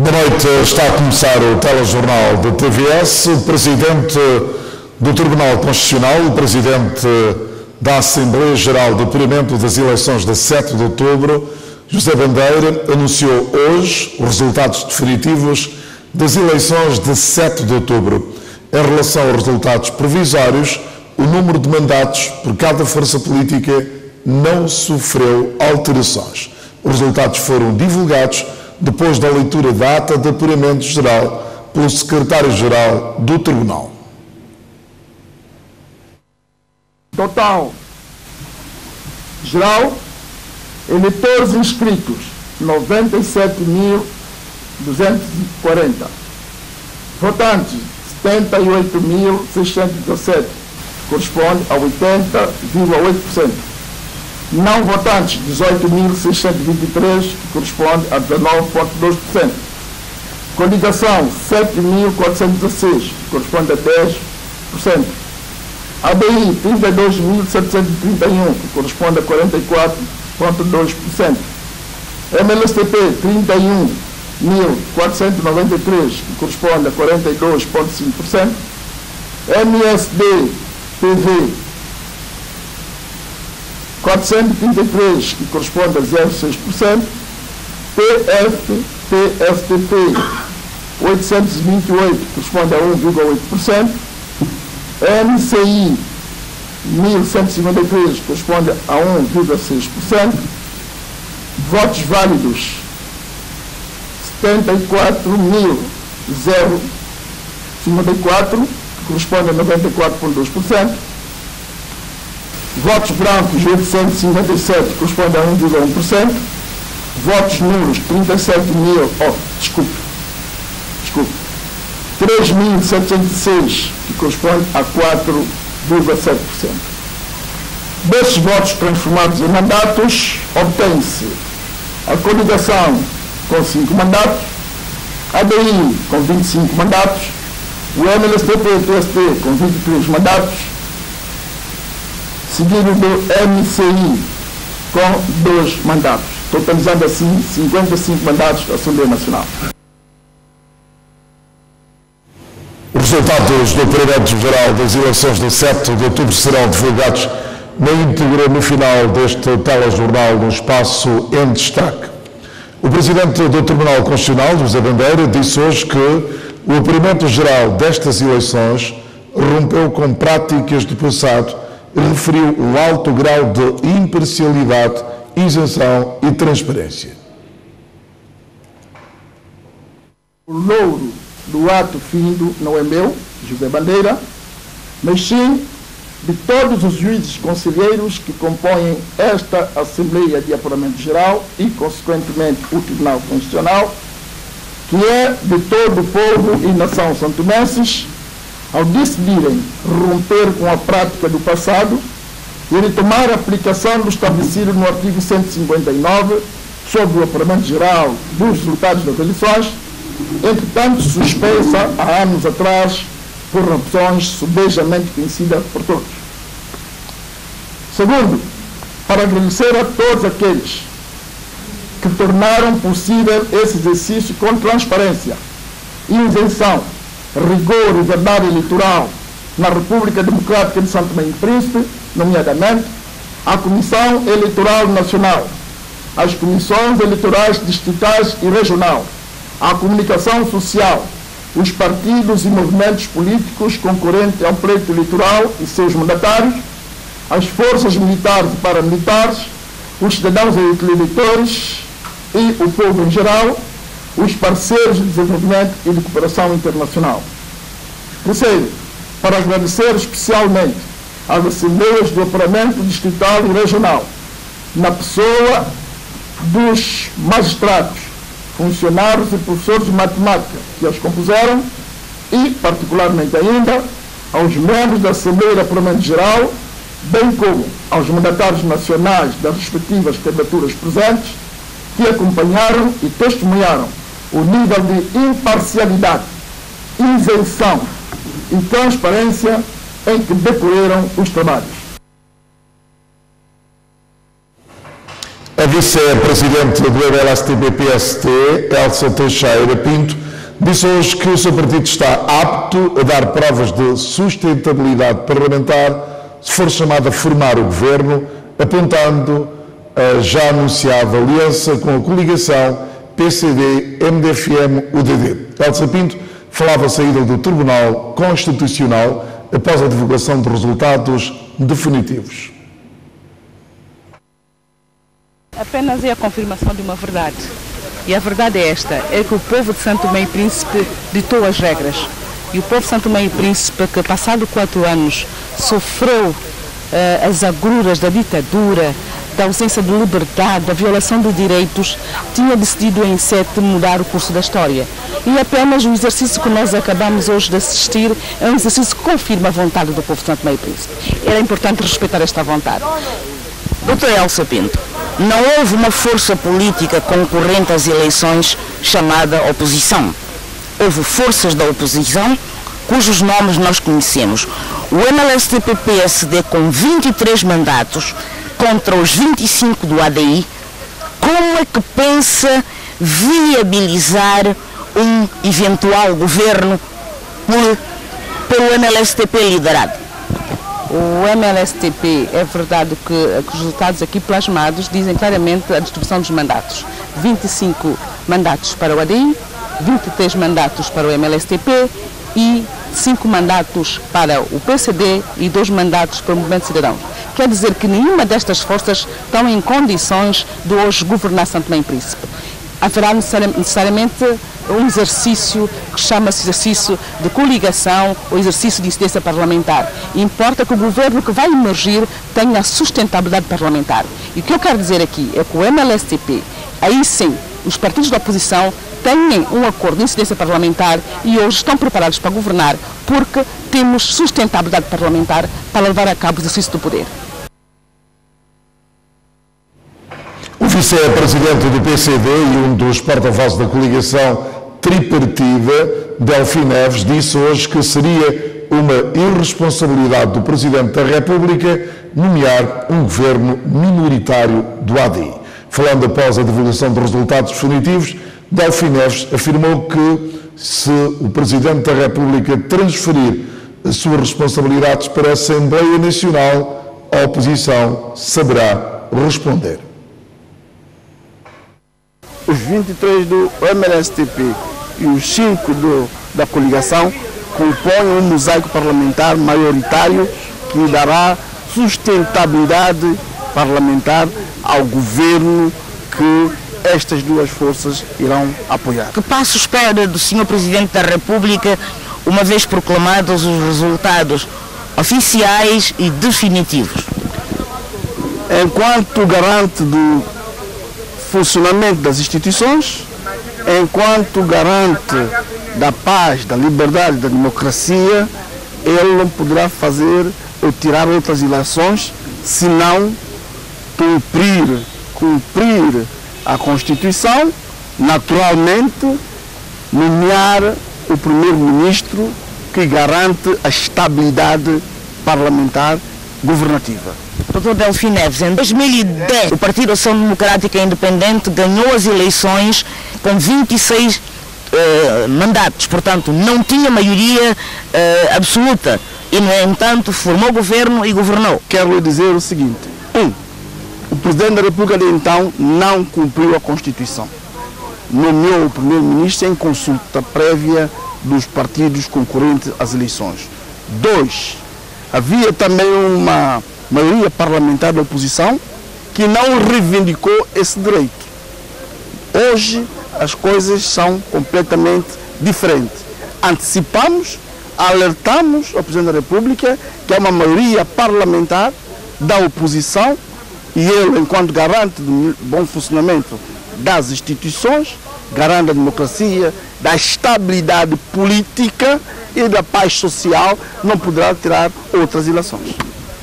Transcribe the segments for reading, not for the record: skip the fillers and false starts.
Boa noite, está a começar o telejornal da TVS. O Presidente do Tribunal Constitucional, o Presidente da Assembleia Geral de Apuramento das Eleições de 7 de outubro, José Bandeira, anunciou hoje os resultados definitivos das eleições de 7 de outubro. Em relação aos resultados provisórios, o número de mandatos por cada força política não sofreu alterações. Os resultados foram divulgados depois da leitura da ata de apuramento geral pelo Secretário-Geral do Tribunal. Total geral, eleitores inscritos, 97.240. Votantes, 78.617, corresponde a 80,8%. Não votantes, 18.623, corresponde a 19,2%. Coligação, 7.416, corresponde a 10%. ADI, 32.731, que corresponde a 44,2%. MLSTP, 31.493, que corresponde a 42,5%. MSD, PV, 433, que corresponde a 0,6%, PSTP, 828, que corresponde a 1,8%, MCI, 1.153, que corresponde a 1,6%, votos válidos, 74.054, que corresponde a 94,2%, votos brancos, 857, corresponde a 1,1%. Votos nulos, 3.706, que corresponde a 4,7%. Desses votos transformados em mandatos, obtém-se a coligação com 5 mandatos, a ADI com 25 mandatos, o MLSTP-PST com 23 mandatos, seguido do MCI com 2 mandatos, totalizando assim 55 mandatos da Assembleia Nacional. Os resultados do apuramento geral das eleições de 7 de outubro serão divulgados na íntegra no final deste telejornal no espaço em destaque. O Presidente do Tribunal Constitucional, José Bandeira, disse hoje que o apuramento geral destas eleições rompeu com práticas do passado e referiu o alto grau de imparcialidade, isenção e transparência. O louro do ato findo não é meu, José Bandeira, mas sim de todos os juízes conselheiros que compõem esta Assembleia de Apuramento Geral e, consequentemente, o Tribunal Constitucional, que é de todo o povo e nação santomenses, ao decidirem romper com a prática do passado e retomar a aplicação do estabelecido no artigo 159 sobre o apuramento geral dos resultados das eleições, entretanto suspensa há anos atrás por razões subejamente conhecidas por todos. Segundo, para agradecer a todos aqueles que tornaram possível esse exercício com transparência, isenção, rigor e verdade eleitoral na República Democrática de Santo Tomé e Príncipe, nomeadamente a Comissão Eleitoral Nacional, as comissões eleitorais distritais e regional, a comunicação social, os partidos e movimentos políticos concorrentes ao pleito eleitoral e seus mandatários, as forças militares e paramilitares, os cidadãos e eleitores e o povo em geral, os parceiros de desenvolvimento e de cooperação internacional. Terceiro, para agradecer especialmente às assembleias do apuramento distrital e regional, na pessoa dos magistrados, funcionários e professores de matemática que as compuseram e, particularmente ainda, aos membros da Assembleia de Apuramento Geral, bem como aos mandatários nacionais das respectivas candidaturas presentes, que acompanharam e testemunharam o nível de imparcialidade, isenção e transparência em que decorreram os trabalhos. vice-presidente do MLSTP-PST, Elsa Teixeira Pinto, disse hoje que o seu partido está apto a dar provas de sustentabilidade parlamentar se for chamado a formar o governo, apontando a já anunciada aliança com a coligação PCD-MDFM-UDD. Elsa Pinto falava a saída do Tribunal Constitucional após a divulgação de resultados definitivos. Apenas é a confirmação de uma verdade. E a verdade é esta, é que o povo de Santo Tomé e Príncipe ditou as regras. E o povo de Santo Tomé e Príncipe, que passado 4 anos sofreu as agruras da ditadura, da ausência de liberdade, da violação de direitos, tinha decidido em 7 mudar o curso da história. E apenas o exercício que nós acabamos hoje de assistir é um exercício que confirma a vontade do povo de Santo Tomé e Príncipe. Era importante respeitar esta vontade. Doutor Elsa Pinto, não houve uma força política concorrente às eleições chamada oposição. Houve forças da oposição cujos nomes nós conhecemos. O MLSTP-PSD com 23 mandatos contra os 25 do ADI. Como é que pensa viabilizar um eventual governo pelo MLSTP liderado? O MLSTP, é verdade que os resultados aqui plasmados dizem claramente a distribuição dos mandatos. 25 mandatos para o ADI, 23 mandatos para o MLSTP e 5 mandatos para o PCD e 2 mandatos para o Movimento Cidadão. Quer dizer que nenhuma destas forças estão em condições de hoje governar Santo Tomé e Príncipe. Haverá necessariamente um exercício que chama-se exercício de coligação ou exercício de incidência parlamentar. Importa que o governo que vai emergir tenha sustentabilidade parlamentar. E o que eu quero dizer aqui é que o MLSTP, aí sim, os partidos da oposição têm um acordo de incidência parlamentar e hoje estão preparados para governar porque temos sustentabilidade parlamentar para levar a cabo o exercício do poder. O vice-presidente do PCD e um dos porta-vozes da coligação tripartida, Delfim Neves, disse hoje que seria uma irresponsabilidade do Presidente da República nomear um governo minoritário do ADI. Falando após a divulgação de resultados definitivos, Delfim Neves afirmou que se o Presidente da República transferir as suas responsabilidades para a Assembleia Nacional, a oposição saberá responder. Os 23 do MLSTP e os 5 da coligação compõem um mosaico parlamentar maioritário que dará sustentabilidade parlamentar ao governo que estas duas forças irão apoiar. Que passo espera do Sr. Presidente da República, uma vez proclamados os resultados oficiais e definitivos? Enquanto garante do funcionamento das instituições, enquanto garante da paz, da liberdade, da democracia, ele não poderá fazer ou tirar outras eleições se não cumprir a Constituição, naturalmente nomear o primeiro-ministro que garante a estabilidade parlamentar governativa. Dr. Delfim Neves, em 2010, o Partido Ação Democrática Independente ganhou as eleições com 26 mandatos, portanto, não tinha maioria absoluta e, no entanto, formou governo e governou. Quero lhe dizer o seguinte: o Presidente da República de então não cumpriu a Constituição. Nomeou o Primeiro-Ministro em consulta prévia dos partidos concorrentes às eleições. 2. Havia também uma maioria parlamentar da oposição que não reivindicou esse direito. Hoje as coisas são completamente diferentes. Antecipamos, alertamos ao Presidente da República que há uma maioria parlamentar da oposição e ele, enquanto garante do bom funcionamento das instituições, garante a democracia, da estabilidade política e da paz social, não poderá tirar outras eleições.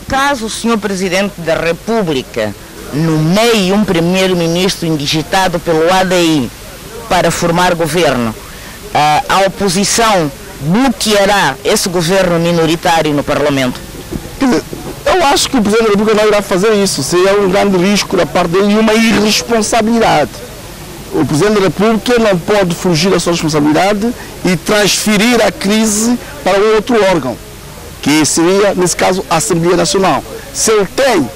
Caso o Sr. Presidente da República nomeie um primeiro-ministro indigitado pelo ADI para formar governo, a oposição bloqueará esse governo minoritário no Parlamento? Quer dizer, Eu acho que o Presidente da República não irá fazer isso. Seria um grande risco da parte dele e uma irresponsabilidade. O Presidente da República não pode fugir da sua responsabilidade e transferir a crise para um outro órgão, que seria, nesse caso, a Assembleia Nacional. Se ele tem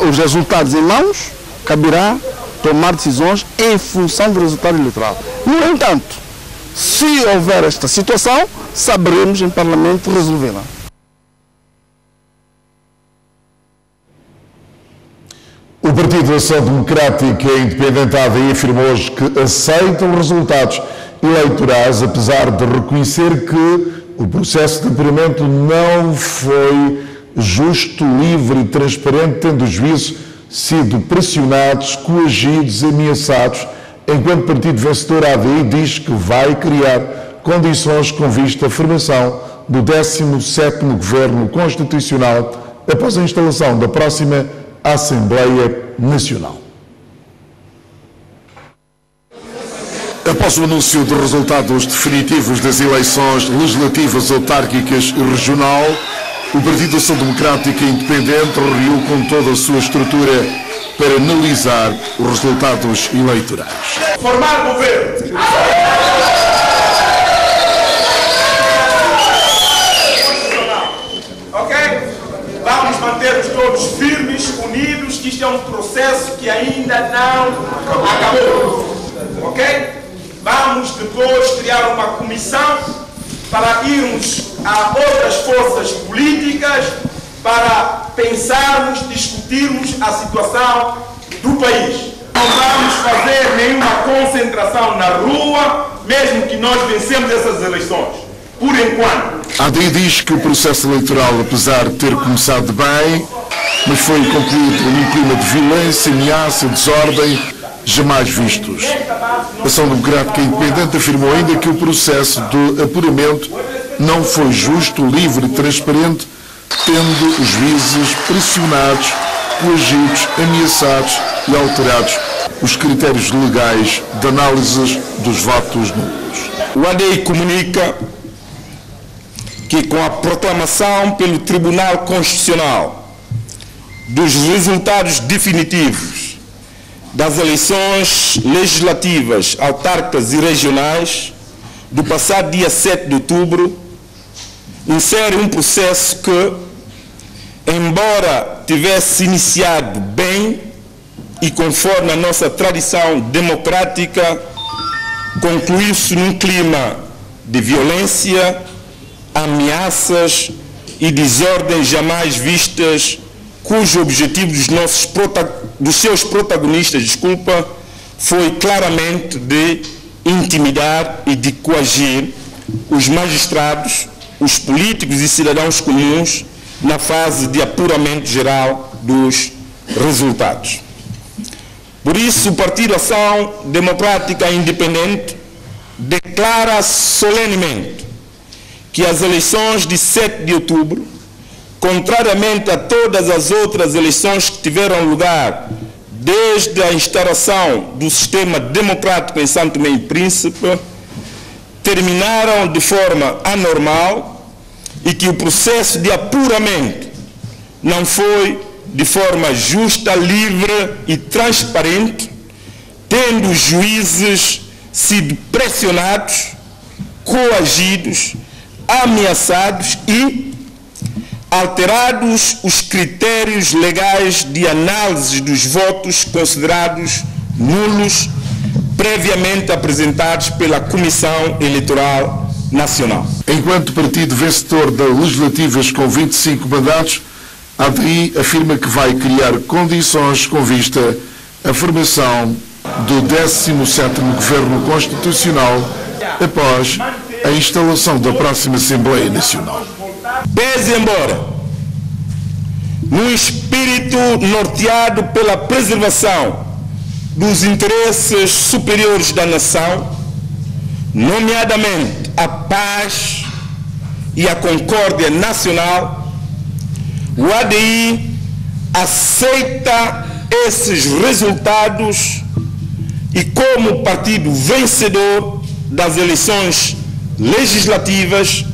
os resultados em mãos, caberá tomar decisões em função do resultado eleitoral. No entanto, se houver esta situação, saberemos em Parlamento resolvê-la. O Partido da Ação Democrática Independentada afirmou hoje que aceita os resultados eleitorais, apesar de reconhecer que o processo de apuramento não foi justo, livre e transparente, tendo os juízes sido pressionados, coagidos, ameaçados. Enquanto partido vencedor, a ADI diz que vai criar condições com vista à formação do 17º Governo Constitucional após a instalação da próxima Assembleia Nacional. Após o anúncio dos resultados definitivos das eleições legislativas, autárquicas e regional, o Partido da Ação Democrática Independente reuniu com toda a sua estrutura para analisar os resultados eleitorais. Formar governo. Ok? Vamos manter-nos todos firmes, unidos, que isto é um processo que ainda não acabou. Ok? Vamos depois criar uma comissão para irmos a outras forças políticas para pensarmos, discutirmos a situação do país. Não vamos fazer nenhuma concentração na rua, mesmo que nós vencemos essas eleições, por enquanto. A ADI diz que o processo eleitoral, apesar de ter começado bem, mas foi concluído num clima de violência, ameaça, desordem, jamais vistos. A Ação Democrática Independente afirmou ainda que o processo de apuramento não foi justo, livre e transparente, tendo os juízes pressionados, coagidos, ameaçados e alterados os critérios legais de análise dos votos nulos. O ADI comunica que com a proclamação pelo Tribunal Constitucional dos resultados definitivos das eleições legislativas, autárquicas e regionais do passado dia 7 de outubro, insere um processo que, embora tivesse iniciado bem e conforme a nossa tradição democrática, concluiu-se num clima de violência, ameaças e desordens jamais vistas, cujo objetivo dos seus protagonistas, foi claramente de intimidar e de coagir os magistrados, os políticos e cidadãos comuns na fase de apuramento geral dos resultados. Por isso, o Partido Ação Democrática Independente declara solenemente que as eleições de 7 de outubro, contrariamente a todas as outras eleições que tiveram lugar desde a instauração do sistema democrático em São Tomé e Príncipe, terminaram de forma anormal e que o processo de apuramento não foi de forma justa, livre e transparente, tendo os juízes sido pressionados, coagidos, ameaçados e alterados os critérios legais de análise dos votos considerados nulos previamente apresentados pela Comissão Eleitoral Nacional. Enquanto partido vencedor das legislativas com 25 mandatos, a ADI afirma que vai criar condições com vista à formação do 17º Governo Constitucional após a instalação da próxima Assembleia Nacional. Pese embora, num espírito norteado pela preservação dos interesses superiores da nação, nomeadamente a paz e a concórdia nacional, o ADI aceita esses resultados e, como partido vencedor das eleições legislativas,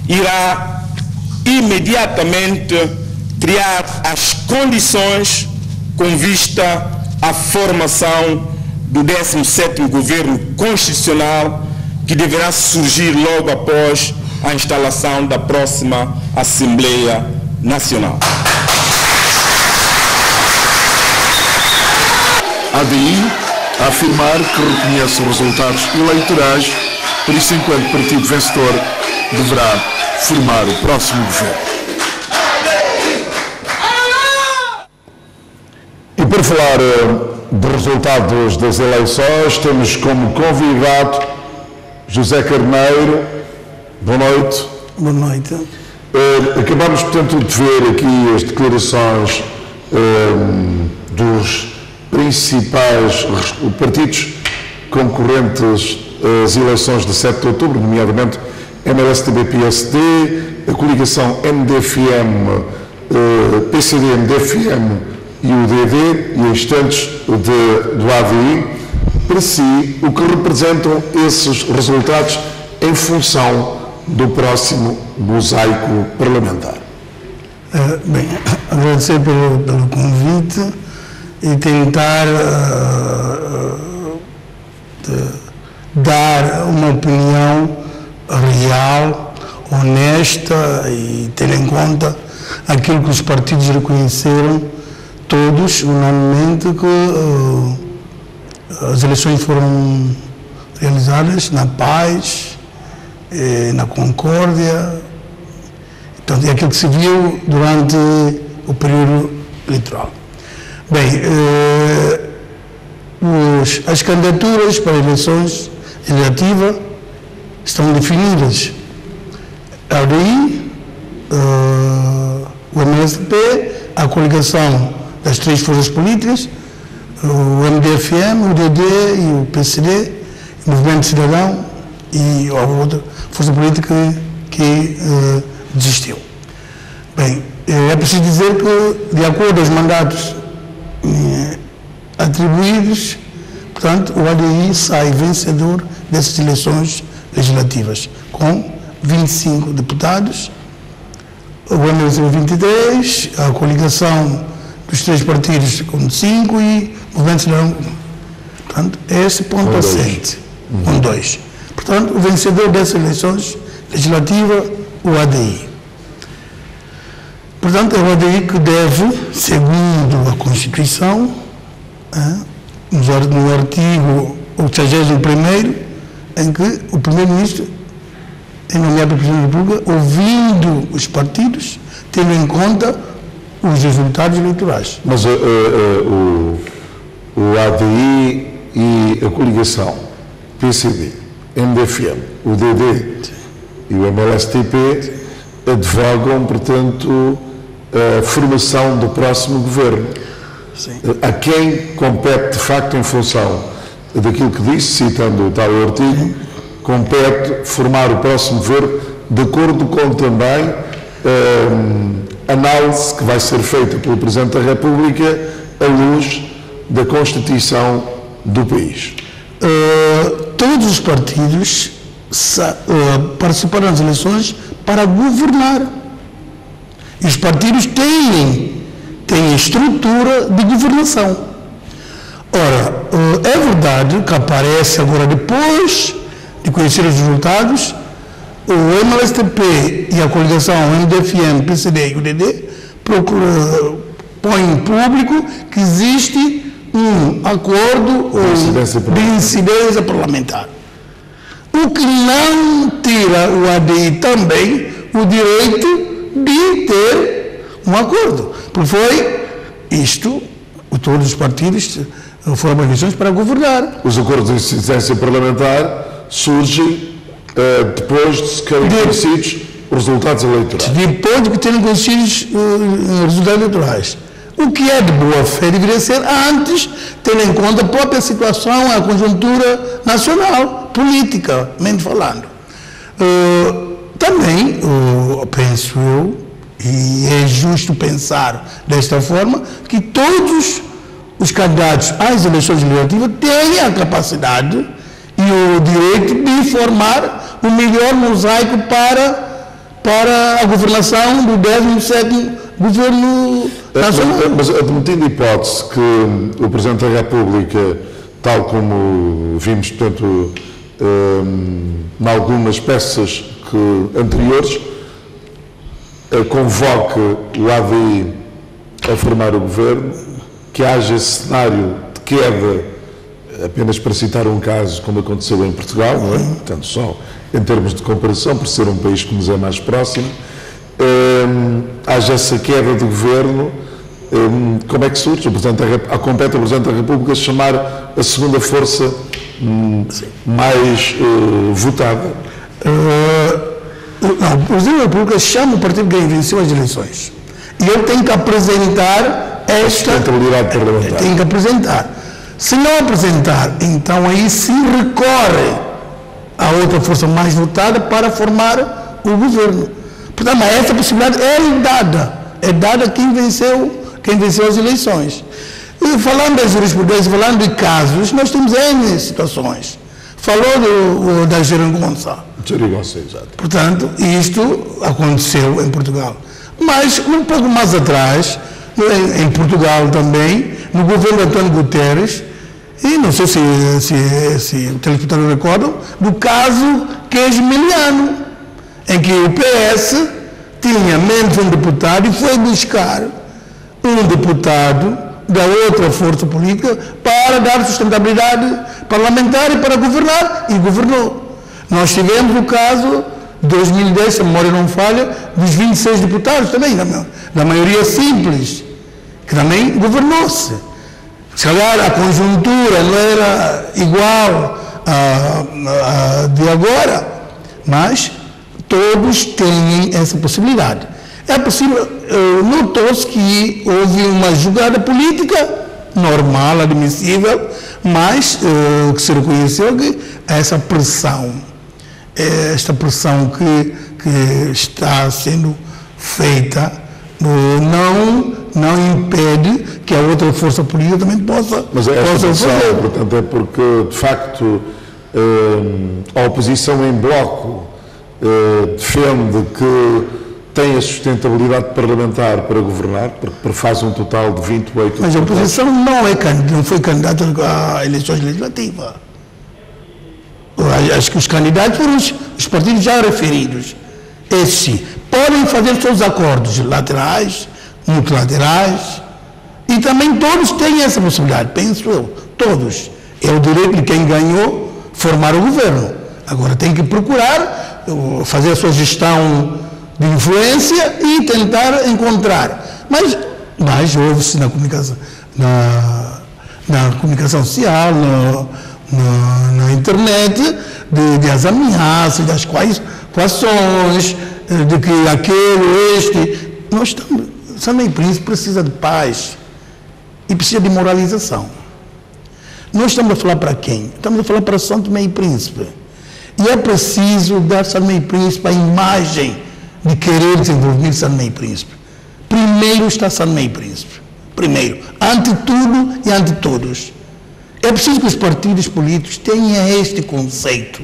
irá imediatamente criar as condições com vista à formação do 17º Governo Constitucional, que deverá surgir logo após a instalação da próxima Assembleia Nacional. ADI a afirmar que reconhece os resultados eleitorais, por isso, enquanto partido vencedor, deverá formar o próximo governo. E para falar dos resultados das eleições, temos como convidado José Carneiro. Boa noite. Boa noite. Acabamos, portanto, de ver aqui as declarações dos principais partidos concorrentes às eleições de 7 de outubro, nomeadamente MLSTB-PSD, a coligação MDFM, PCD-MDFM e o DD, e instantes do ADI, para si, o que representam esses resultados em função do próximo mosaico parlamentar. Bem, agradecer pelo convite e tentar dar uma opinião real, honesta e ter em conta aquilo que os partidos reconheceram, todos, unanimemente, que as eleições foram realizadas na paz, na concórdia, então, é aquilo que se viu durante o período eleitoral. Bem, as candidaturas para eleições legislativas estão definidas. A ADI, o MLSTP, a coligação das três forças políticas, o MDFM, o DD e o PCD, o Movimento Cidadão e a outra força política que desistiu. Bem, é preciso dizer que, de acordo aos mandatos atribuídos, portanto, o ADI sai vencedor dessas eleições legislativas, com 25 deputados, o MLSTP 23, a coligação dos três partidos com 5 e o Movimento Cidadão. Portanto, esse ponto assente, com 2. Portanto, o vencedor dessas eleições legislativas, o ADI. Portanto, é o ADI que deve, segundo a Constituição, no artigo 81º, em que o Primeiro-Ministro é nomeado pelo Presidente da República, ouvindo os partidos, tendo em conta os resultados eleitorais. Mas o ADI e a coligação PCD, MDFM, o DD e o MLSTP advogam, portanto, a formação do próximo governo. Sim. A quem compete, de facto, em função daquilo que disse, citando o tal artigo, compete formar o próximo governo, de acordo com também análise que vai ser feita pelo Presidente da República à luz da Constituição do país. Todos os partidos participaram das eleições para governar. E os partidos têm estrutura de governação. Ora, é verdade que aparece agora, depois de conhecer os resultados, o MLSTP e a coligação MDFM, PCD e o DD põem em público que existe um acordo de incidência parlamentar. O que não tira o ADI também o direito de ter um acordo. Porque foi isto, todos os partidos foram eleições para governar. Os acordos de incidência parlamentar surgem depois de se terem conhecidos os resultados eleitorais. Depois de que terem conhecido os resultados eleitorais. O que é de boa fé deveria ser antes, tendo em conta a própria situação, a conjuntura nacional, politicamente falando. Também, penso eu, e é justo pensar desta forma, que todos os candidatos às eleições legislativas têm a capacidade e o direito de formar o melhor mosaico para a governação do 17º governo nacional. Mas admitindo a hipótese que o Presidente da República, tal como vimos, portanto, em algumas peças anteriores, convoque o ADI a formar o governo, que haja esse cenário de queda, apenas para citar um caso como aconteceu em Portugal, não é? Portanto, só em termos de comparação, por ser um país que nos é mais próximo, haja essa queda do governo. Como é que surge? Compete ao Presidente da República chamar a segunda força mais votada? O Presidente da República chama o partido que venceu as eleições. E ele tem que apresentar esta sustentabilidade parlamentar. Tem que apresentar. Se não apresentar, então aí se recorre à outra força mais votada para formar o governo. Portanto, essa possibilidade é dada a quem venceu as eleições. E falando da jurisprudência, falando de casos, nós temos N situações. Falou da Geringonça. Exato. Portanto, isto aconteceu em Portugal. Mas, um pouco mais atrás, em Portugal também, no governo de António Guterres, e não sei se o telespectador recordam, do caso Queijo-Miliano, em que o PS tinha menos um deputado e foi buscar um deputado da outra força política para dar sustentabilidade parlamentar e para governar, e governou. Nós tivemos o caso, 2010, se a memória não falha, dos 26 deputados também, da maioria simples, que também governou-se. Se calhar a conjuntura não era igual a de agora, mas todos têm essa possibilidade. É possível, notou-se que houve uma jogada política normal, admissível, mas que se reconheceu que essa pressão, esta pressão que está sendo feita, não impede que a outra força política também possa fazer. Portanto, é porque, de facto, a oposição em bloco defende que tem a sustentabilidade parlamentar para governar, porque faz um total de 28 Mas a oposição não foi candidata a eleições legislativas. Acho que os candidatos foram os partidos já referidos. Esses sim, podem fazer seus acordos laterais, multilaterais, e também todos têm essa possibilidade, penso eu, todos. É o direito de quem ganhou formar o governo. Agora tem que procurar fazer a sua gestão de influência e tentar encontrar. Mas houve-se na comunicação, na comunicação social, na internet, das ameaças, das coações, de que nós estamos, São Tomé e Príncipe precisa de paz e precisa de moralização. Nós estamos a falar para quem? Estamos a falar para São Tomé e Príncipe. E é preciso dar São Tomé e Príncipe a imagem de querer desenvolver São Tomé e Príncipe. Primeiro está São Tomé e Príncipe. Primeiro, ante tudo e ante todos. É preciso que os partidos políticos tenham este conceito,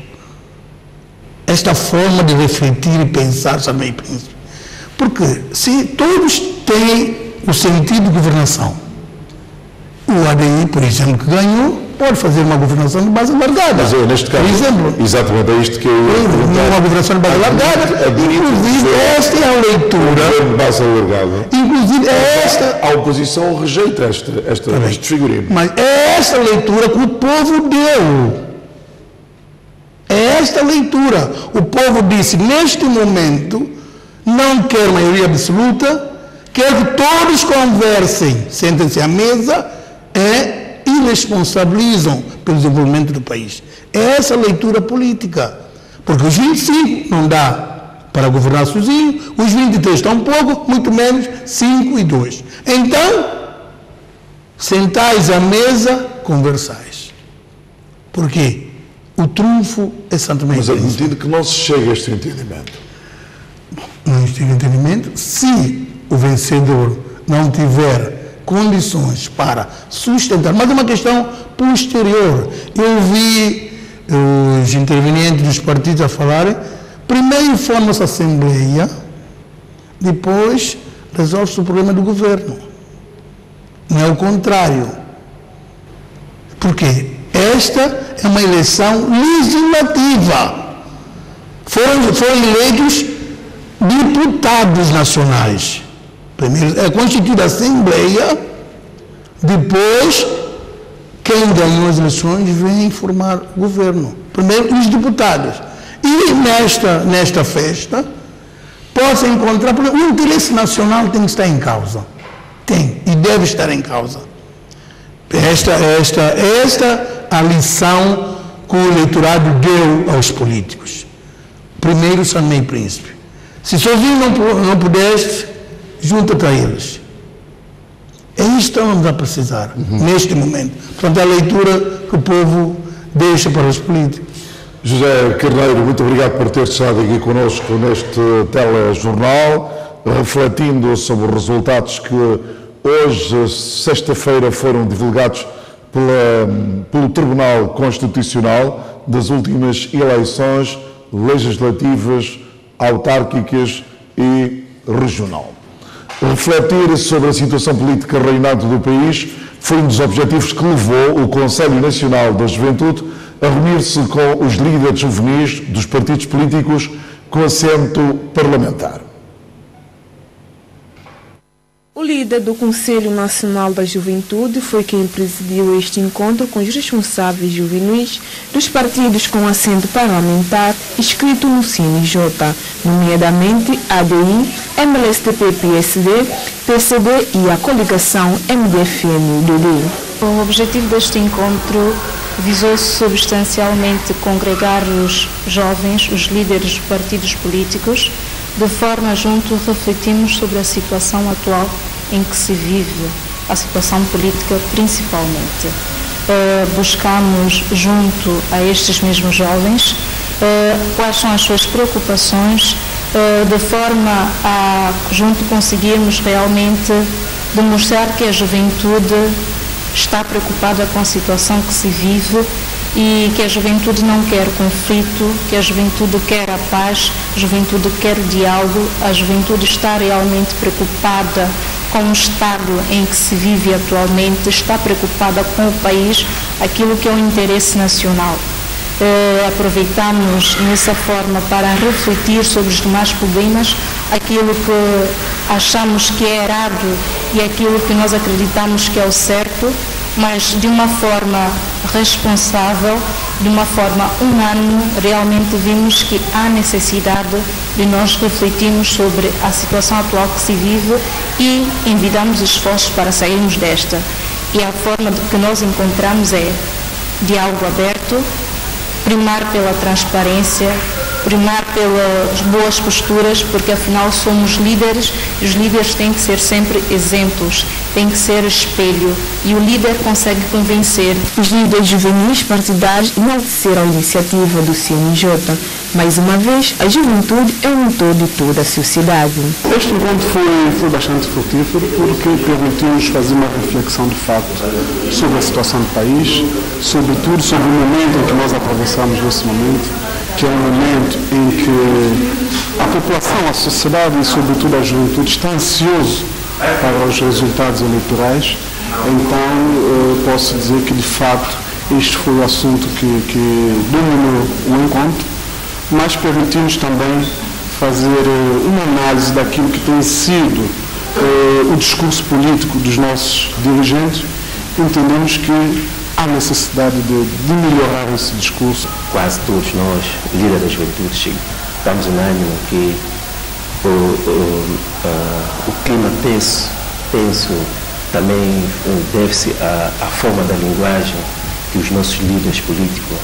esta forma de refletir e pensar São Tomé e Príncipe. Porque se todos têm o sentido de governação, o ADI, por exemplo, que ganhou, pode fazer uma governação de base alargada. Mas neste caso, por exemplo, exatamente, é isto que eu uma governação de base alargada. Inclusive, esta é a leitura. De base alargada. Inclusive, esta. A oposição rejeita este figurino. Mas é esta leitura que o povo deu. É esta leitura. O povo disse, neste momento, não quer maioria absoluta, quer que todos conversem, sentem-se à mesa e responsabilizam pelo desenvolvimento do país. É essa leitura política. Porque os 25 não dá para governar sozinho, os 23 estão pouco, muito menos 5 e 2. Então, sentais à mesa, conversais. Por quê? O trunfo é São Tomé e Príncipe. Mas admitindo que não se chega a este entendimento. Não chega a entendimento. Se o vencedor não tiver condições para sustentar, mas é uma questão posterior. Eu vi os intervenientes dos partidos a falarem, primeiro forma-se a Assembleia, depois resolve-se o problema do governo. Não é o contrário. Porque esta é uma eleição legislativa. Foram eleitos deputados nacionais. Primeiro é constituída a Assembleia, depois quem ganhou as eleições vem formar o governo. Primeiro os deputados. E nesta festa possa encontrar, porque o interesse nacional tem que estar em causa. Tem e deve estar em causa. Esta a lição que o eleitorado deu aos políticos. Primeiro, São Meio Príncipe. Se sozinho não pudeste, junta-te a eles. É isto que vamos a precisar, neste momento. Portanto, a leitura que o povo deixa para os políticos. José Carneiro, muito obrigado por ter estado aqui connosco neste telejornal, refletindo sobre os resultados que hoje, sexta-feira, foram divulgados pelo Tribunal Constitucional das últimas eleições legislativas, autárquicas e regional. Refletir sobre a situação política reinante do país foi um dos objetivos que levou o Conselho Nacional da Juventude a reunir-se com os líderes juvenis dos partidos políticos com assento parlamentar. O líder do Conselho Nacional da Juventude foi quem presidiu este encontro com os responsáveis juvenis dos partidos com assento parlamentar inscrito no CNJ, nomeadamente ADI, MLSTP-PSD, PCD e a coligação MDFM-DD. O objetivo deste encontro visou substancialmente congregar os jovens, os líderes dos partidos políticos, de forma a junto refletirmos sobre a situação atual em que se vive, a situação política principalmente. Buscamos junto a estes mesmos jovens quais são as suas preocupações, de forma a junto conseguirmos realmente demonstrar que a juventude está preocupada com a situação que se vive e que a juventude não quer conflito, que a juventude quer a paz, a juventude quer o diálogo, a juventude está realmente preocupada com o estado em que se vive atualmente, está preocupada com o país, aquilo que é o interesse nacional. Aproveitamos nessa forma para refletir sobre os demais problemas, aquilo que achamos que é errado e aquilo que nós acreditamos que é o certo, mas de uma forma responsável, de uma forma unânime, realmente vimos que há necessidade de nós refletirmos sobre a situação atual que se vive e envidamos esforços para sairmos desta. E a forma que nós encontramos é diálogo aberto, primar pela transparência, primar pelas boas posturas, porque afinal somos líderes e os líderes têm que ser sempre exemplos, têm que ser espelho e o líder consegue convencer. Os líderes juvenis partidários enalteceram a iniciativa do CNJ. Mais uma vez, a juventude é o motor de toda a sociedade. Este encontro foi bastante frutífero porque permitiu-nos fazer uma reflexão de facto sobre a situação do país, sobretudo sobre o momento em que nós atravessamos nesse momento, que é um momento em que a população, a sociedade e sobretudo a juventude está ansioso para os resultados eleitorais. Então, posso dizer que de facto este foi o assunto que dominou o encontro, mas permitiu-nos também fazer uma análise daquilo que tem sido o discurso político dos nossos dirigentes. Entendemos que há necessidade de melhorar esse discurso. Quase todos nós, líderes da juventude, estamos unânimes que o clima tenso também deve-se à forma da linguagem que os nossos líderes políticos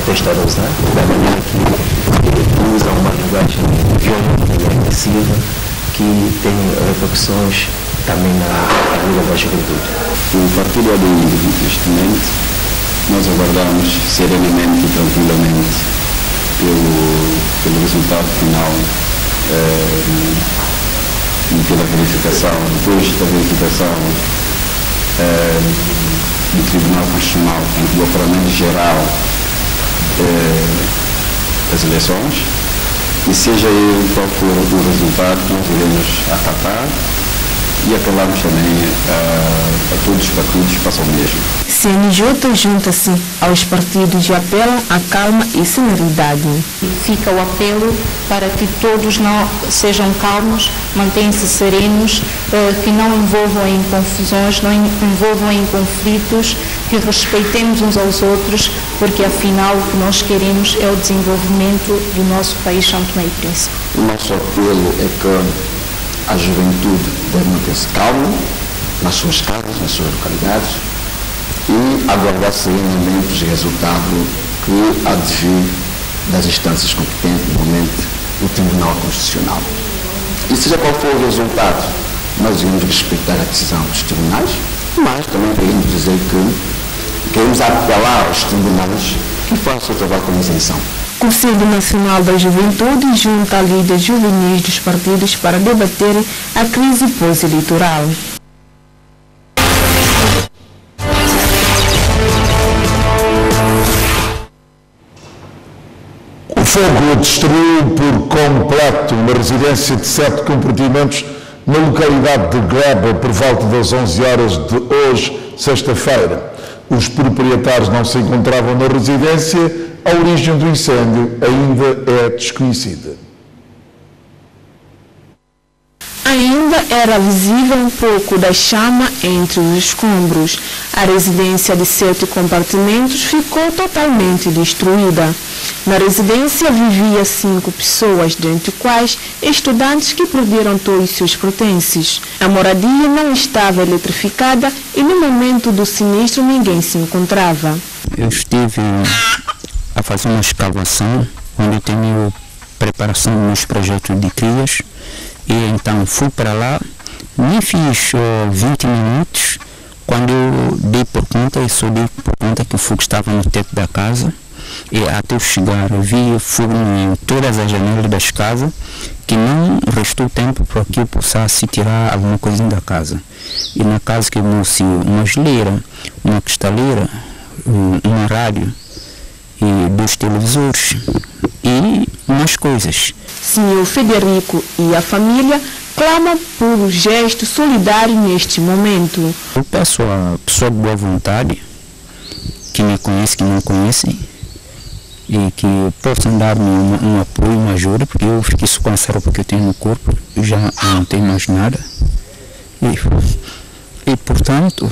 têm estado a usar, da maneira que usam uma linguagem violenta e agressiva que tem repercussões também na vida da juventude. O partido ADI, neste momento, nós aguardamos serenamente e tranquilamente pelo resultado final e pela verificação, depois da verificação do Tribunal Constitucional, em que o apuramento geral das eleições, E seja ele qual for o resultado, nós iremos acatar e apelamos também a todos os partidos que façam o mesmo. CNJ junta-se aos partidos e apelam à calma e celeridade. Fica o apelo para que todos não sejam calmos, mantenham-se serenos, que não envolvam em confusões, não envolvam em conflitos, que respeitemos uns aos outros, porque afinal o que nós queremos é o desenvolvimento do nosso país, São Tomé e Príncipe. O nosso apelo é que a juventude deve manter-se calma nas suas casas, nas suas localidades e aguardar serenamente os resultados que há de vir das instâncias competentes, normalmente o Tribunal Constitucional. E seja qual for o resultado, nós iremos respeitar a decisão dos tribunais, mas também queremos dizer que queremos apelar aos tribunais que façam o trabalho com isenção. O Conselho Nacional da Juventude junta líderes juvenis dos partidos para debater a crise pós-eleitoral. O fogo destruiu por completo uma residência de 7 compartimentos na localidade de Gleba por volta das 11 horas de hoje, sexta-feira. Os proprietários não se encontravam na residência. A origem do incêndio ainda é desconhecida. Ainda era visível um pouco da chama entre os escombros. A residência de 7 compartimentos ficou totalmente destruída. Na residência vivia 5 pessoas, dentre quais estudantes que perderam todos seus pertences. A moradia não estava eletrificada e no momento do sinistro ninguém se encontrava. Eu estive a fazer uma escavação onde eu tenho preparação dos meus projetos de crias e então fui para lá, nem fiz 20 minutos quando eu dei por conta, eu só dei por conta que o fogo estava no teto da casa e até eu chegar eu vi fogo em todas as janelas das casas que não restou tempo para que eu possa tirar alguma coisa da casa. E na casa que eu mostrei uma geleira, uma cristaleira, uma rádio e 2 televisores e umas coisas. Senhor Federico e a família clamam por um gesto solidário neste momento. Eu peço a pessoa de boa vontade, que me conhece, que não conhecem, e que possam dar-me um apoio, uma ajuda, porque eu fiquei com essa roupa que eu tenho no corpo, eu já não tenho mais nada. E portanto,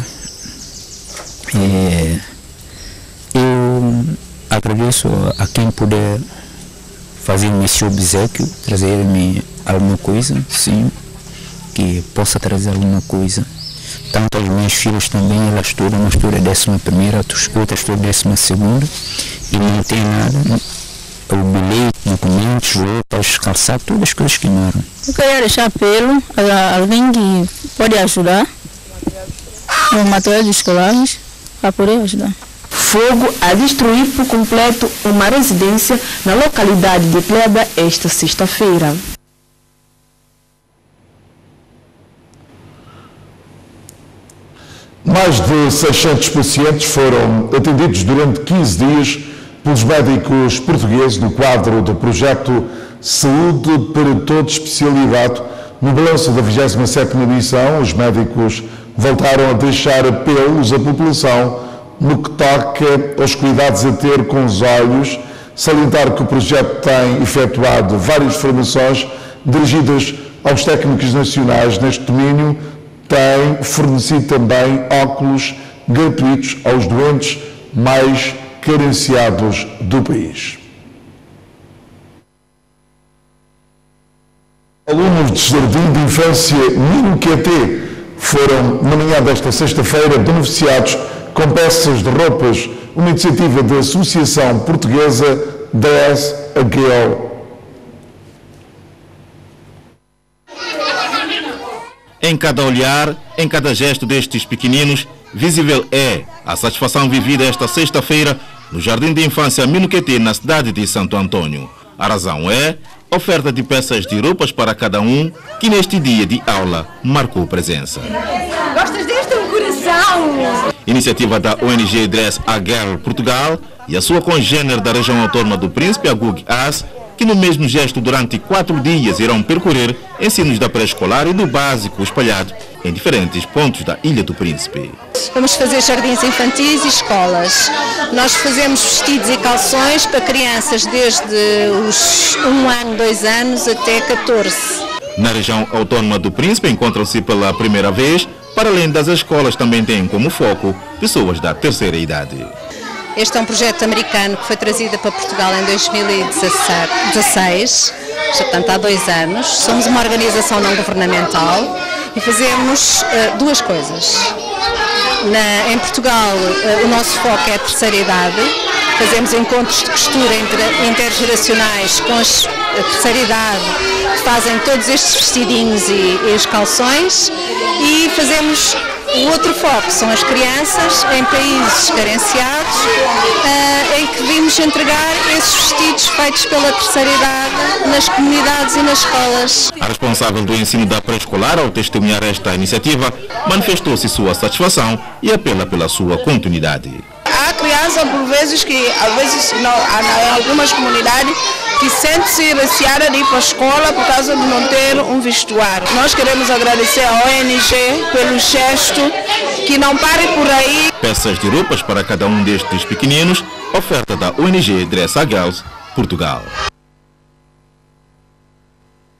eu agradeço a quem puder fazer-me esse obséquio, trazer-me alguma coisa, sim, que possa trazer alguma coisa. Tanto as minhas filhas também, elas estudam, uma estuda 11ª, outras estudam 12ª, e não tem nada, o bilhete, documentos, roupas, calçados, todas as coisas que moram. Eu queria deixar apelo a alguém que pode ajudar, no material escolares, para poder ajudar. Fogo a destruir por completo uma residência na localidade de Gleba esta sexta-feira. Mais de 600 pacientes foram atendidos durante 15 dias pelos médicos portugueses no quadro do projeto Saúde para Todos Especialidade. No balanço da 27ª edição, os médicos voltaram a deixar apelos à população no que toca aos cuidados a ter com os olhos, salientar que o projeto tem efetuado várias formações dirigidas aos técnicos nacionais neste domínio, tem fornecido também óculos gratuitos aos doentes mais carenciados do país. Alunos de Jardim de Infância Minquete foram, na manhã desta sexta-feira, beneficiados com peças de roupas, uma iniciativa da Associação Portuguesa DSAGL. Em cada olhar, em cada gesto destes pequeninos, visível é a satisfação vivida esta sexta-feira no Jardim de Infância Minquete, na cidade de Santo Antônio. A razão é a oferta de peças de roupas para cada um, que neste dia de aula marcou presença. Gostas deste coração? Iniciativa da ONG Dress a Girl Portugal e a sua congênere da região autônoma do Príncipe, a GUG-AS, que no mesmo gesto durante 4 dias irão percorrer ensinos da pré-escolar e do básico espalhado em diferentes pontos da Ilha do Príncipe. Vamos fazer jardins infantis e escolas. Nós fazemos vestidos e calções para crianças desde os 1 ano, 2 anos até 14. Na região autónoma do Príncipe encontram-se pela primeira vez, para além das escolas, também têm como foco pessoas da terceira idade. Este é um projeto americano que foi trazido para Portugal em 2016, portanto há 2 anos. Somos uma organização não governamental e fazemos 2 coisas. Em Portugal, o nosso foco é a terceira idade. Fazemos encontros de costura intergeracionais com a terceira idade, que fazem todos estes vestidinhos e os calções, e fazemos o outro foco, são as crianças em países carenciados, em que vimos entregar esses vestidos feitos pela terceira idade nas comunidades e nas escolas. A responsável do ensino da pré-escolar, ao testemunhar esta iniciativa, manifestou-se sua satisfação e apela pela sua continuidade. Há crianças, por vezes, que às vezes em algumas comunidades que sente-se receada de ir para a escola por causa de não ter um vestuário. Nós queremos agradecer à ONG pelo gesto, que não pare por aí. Peças de roupas para cada um destes pequeninos, oferta da ONG Dress a Girls, Portugal.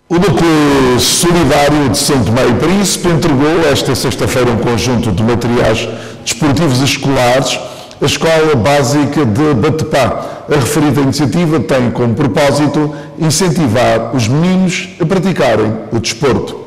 O Núcleo Solidário de São Tomé e Príncipe entregou esta sexta-feira um conjunto de materiais desportivos escolares à Escola Básica de Batepá. A referida iniciativa tem como propósito incentivar os meninos a praticarem o desporto.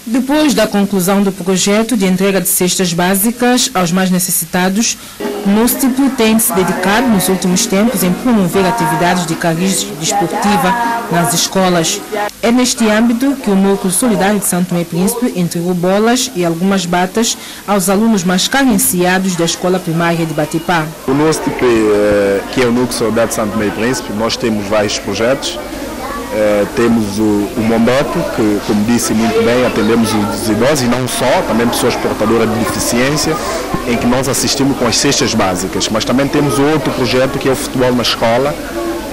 Depois da conclusão do projeto de entrega de cestas básicas aos mais necessitados, o NUSTIP tem se dedicado nos últimos tempos em promover atividades de cariz desportiva nas escolas. É neste âmbito que o Núcleo Solidário de São Tomé e Príncipe entregou bolas e algumas batas aos alunos mais carenciados da Escola Primária de Batepá. O NUSTIP, que é o Núcleo Solidário de São Tomé e Príncipe, nós temos vários projetos. Temos o Mombeto, que, como disse muito bem, atendemos os idosos e não só, também pessoas portadoras de deficiência, em que nós assistimos com as cestas básicas. Mas também temos outro projeto que é o Futebol na Escola,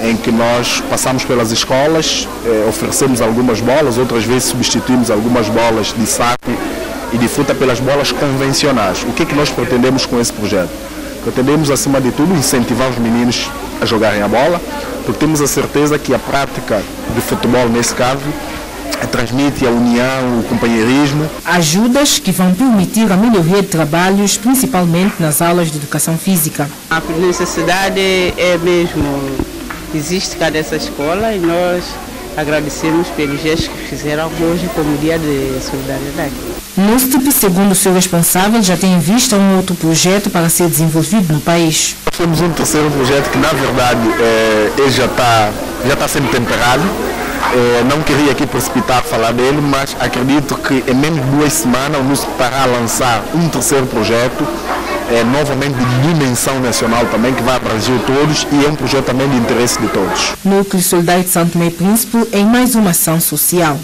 em que nós passamos pelas escolas, oferecemos algumas bolas, outras vezes substituímos algumas bolas de saco e de fruta pelas bolas convencionais. O que é que nós pretendemos com esse projeto? Pretendemos, acima de tudo, incentivar os meninos a jogarem a bola, porque temos a certeza que a prática de futebol, nesse caso, transmite a união, o companheirismo. Ajudas que vão permitir a melhoria de trabalhos, principalmente nas aulas de educação física. A necessidade é mesmo, existe cá dessa escola e nós agradecemos pelos gestos que fizeram hoje como dia de solidariedade. NUSTIP, segundo o seu responsável, já tem em vista um outro projeto para ser desenvolvido no país. Nós temos um terceiro projeto que, na verdade, ele já está sendo temperado. Não queria aqui precipitar falar dele, mas acredito que em menos de 2 semanas o NUSTIP estará a lançar um terceiro projeto, novamente de dimensão nacional também, que vai abranger todos e é um projeto também de interesse de todos. Núcleo Solidário de São Tomé e Príncipe em mais uma ação social.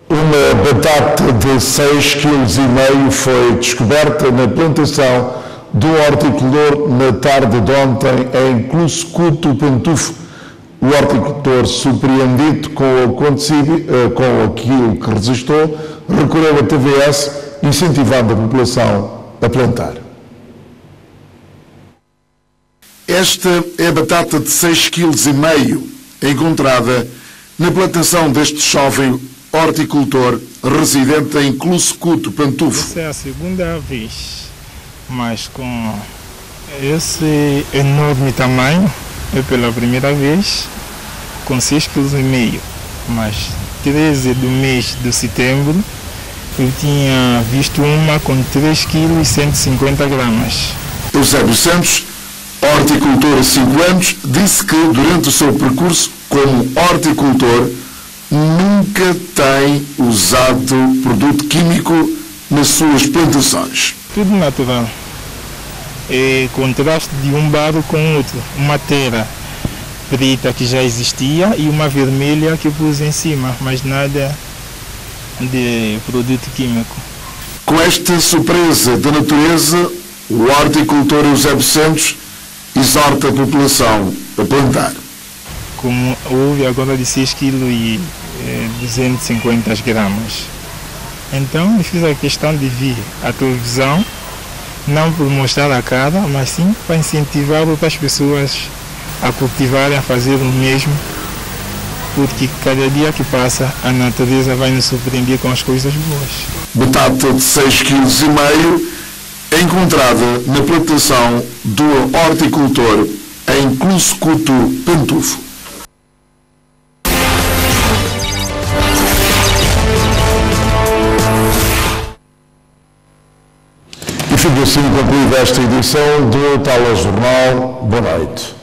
Uma batata de 6,5 kg foi descoberta na plantação do horticultor na tarde de ontem em Cluscuto Pantufo. O horticultor, surpreendido com o acontecido, com aquilo que resistou, recorreu à TVS, incentivando a população a plantar. Esta é a batata de 6,5 kg, encontrada na plantação deste jovem horticultor residente em Cluscuto Pantufo. Essa é a segunda vez, mas com esse enorme tamanho, é pela primeira vez, com 6,5 kg. Mas 13 do mês de setembro, eu tinha visto uma com 3,150 kg. Eusébio Santos, horticultor há 5 anos, disse que durante o seu percurso como horticultor nunca tem usado produto químico nas suas plantações. Tudo natural. É contraste de um barro com outro. Uma terra preta que já existia e uma vermelha que pus em cima, mas nada de produto químico. Com esta surpresa da natureza, O horticultor Eusébio Santos exorta a população a plantar. Como houve agora de 6 kg e 250 gramas. Então eu fiz a questão de vir à televisão, não por mostrar a cara, mas sim para incentivar outras pessoas a cultivarem, a fazer o mesmo, porque cada dia que passa a natureza vai nos surpreender com as coisas boas. Batata de 6,5 kg é encontrada na plantação do horticultor em Clusucuto, Pantufo. E fica assim concluída esta edição do Telejornal. Boa noite.